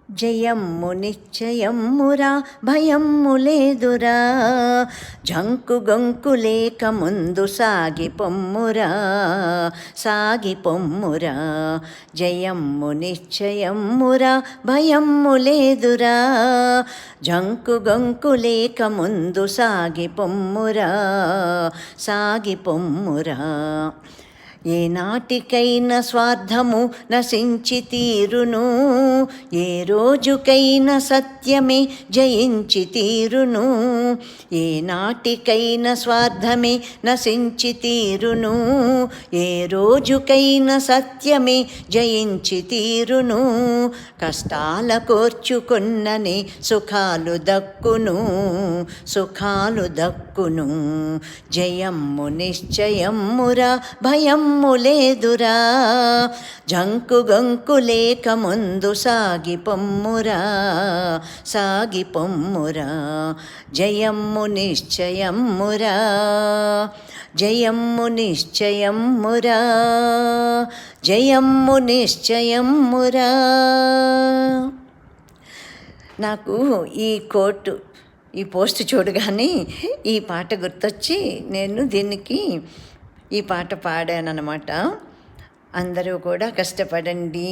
జయమ్ము నిశ్చయమ్మురా భయమ్ము లేదురా, జంకు గొంకు లేక ముందు సాగి పొమ్మురా సాగి పొమ్మురా. జయమ్ము నిశ్చయమ్మురా భయమ్ము లేదురా, జంకు గొంకు లేక ముందు సాగి పొమ్మురా సాగి పొమ్మురా. ఏ నాటికైనా స్వార్థము నశించి తీరును, ఏ రోజుకైనా సత్యమే జయించి తీరును. ఏ నాటికైనా స్వార్థమే నశించి తీరును, ఏ రోజుకైనా సత్యమే జయించి తీరును. కష్టాల కోర్చుకున్ననే సుఖాలు దక్కును సుఖాలు దక్కును. జయమ్ము నిశ్చయమ్మురా భయమ్ము లేదురా, జంకు గొంకు లేక ముందు సాగి పొమ్మురా సాగి పొమ్మురా. జయమ్ము నిశ్చయమ్మురా జయమ్ము నిశ్చయమ్మురా జయమ్ము నిశ్చయమ్మురా. నాకు ఈ పోస్ట్ చూడగానే ఈ పాట గుర్తొచ్చి నేను దీనికి ఈ పాట పాడానన్నమాట. అందరూ కూడా కష్టపడండి,